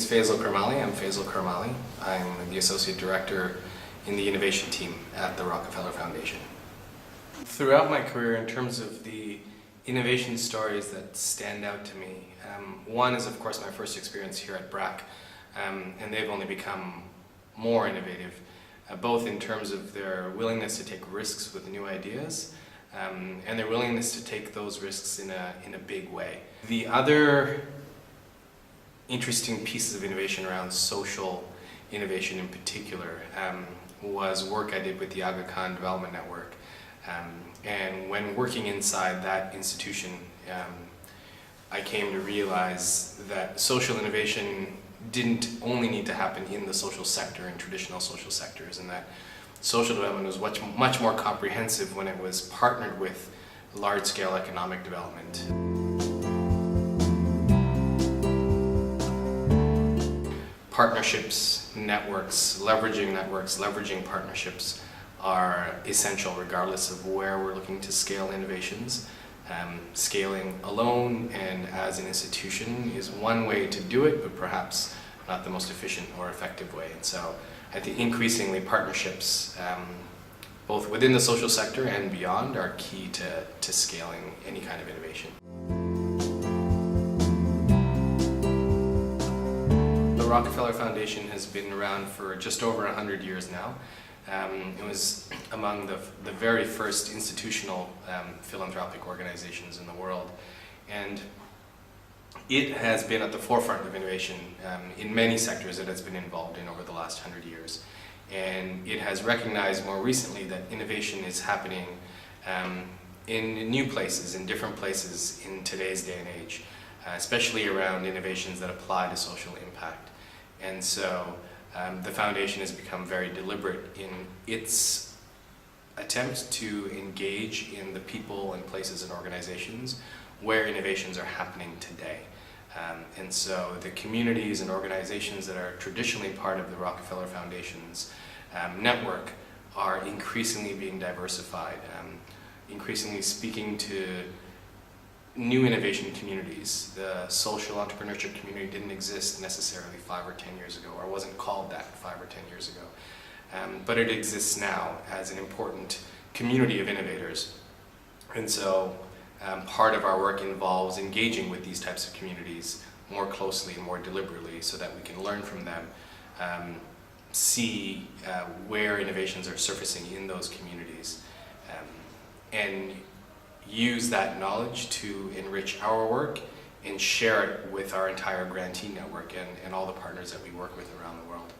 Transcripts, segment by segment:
Faisal Karmali. I'm Faisal Karmali. I'm the Associate Director in the Innovation team at the Rockefeller Foundation. Throughout my career, in terms of the innovation stories that stand out to me, one is of course my first experience here at BRAC, and they've only become more innovative, both in terms of their willingness to take risks with new ideas, and their willingness to take those risks in a big way. The other interesting pieces of innovation around social innovation in particular was work I did with the Aga Khan Development Network. And when working inside that institution, I came to realize that social innovation didn't only need to happen in the social sector, in traditional social sectors, and that social development was much more comprehensive when it was partnered with large-scale economic development. Partnerships, leveraging partnerships are essential regardless of where we're looking to scale innovations. Scaling alone and as an institution is one way to do it, but perhaps not the most efficient or effective way. And so I think increasingly partnerships, both within the social sector and beyond, are key to scaling any kind of innovation. The Rockefeller Foundation has been around for just over 100 years now. It was among the very first institutional philanthropic organizations in the world, and it has been at the forefront of innovation in many sectors that it's been involved in over the last 100 years. And it has recognized more recently that innovation is happening in new places, in different places in today's day and age, especially around innovations that apply to social impact. And so the foundation has become very deliberate in its attempt to engage in the people and places and organizations where innovations are happening today. And so the communities and organizations that are traditionally part of the Rockefeller Foundation's network are increasingly being diversified, increasingly speaking to new innovation communities. The social entrepreneurship community didn't exist necessarily 5 or 10 years ago, or wasn't called that 5 or 10 years ago. But it exists now as an important community of innovators. And so part of our work involves engaging with these types of communities more closely and more deliberately so that we can learn from them, see where innovations are surfacing in those communities, and use that knowledge to enrich our work and share it with our entire grantee network and all the partners that we work with around the world.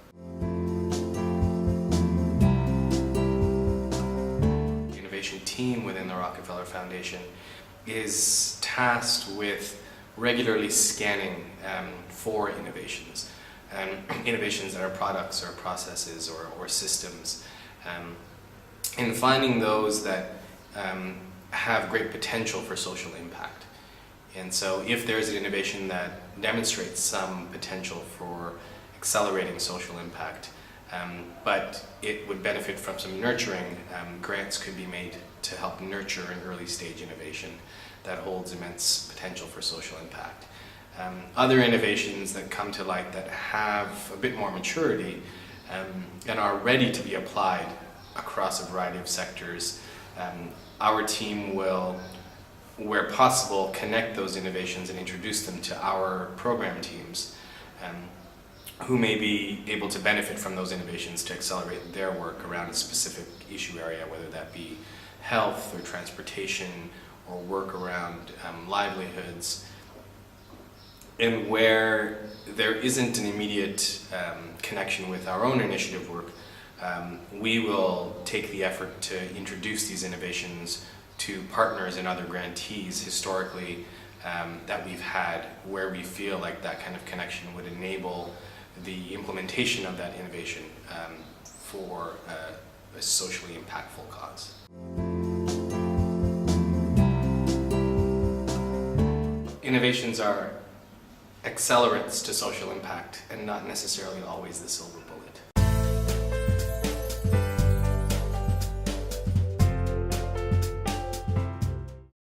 The innovation team within the Rockefeller Foundation is tasked with regularly scanning for innovations, innovations that are products or processes or systems, and finding those that have great potential for social impact. And so if there's an innovation that demonstrates some potential for accelerating social impact, but it would benefit from some nurturing, grants could be made to help nurture an early stage innovation that holds immense potential for social impact. Other innovations that come to light that have a bit more maturity and are ready to be applied across a variety of sectors, our team will, where possible, connect those innovations and introduce them to our program teams who may be able to benefit from those innovations to accelerate their work around a specific issue area, whether that be health or transportation or work around livelihoods. And where there isn't an immediate connection with our own initiative work, we will take the effort to introduce these innovations to partners and other grantees historically that we've had, where we feel like that kind of connection would enable the implementation of that innovation for a socially impactful cause. Innovations are accelerants to social impact and not necessarily always the silver bullet.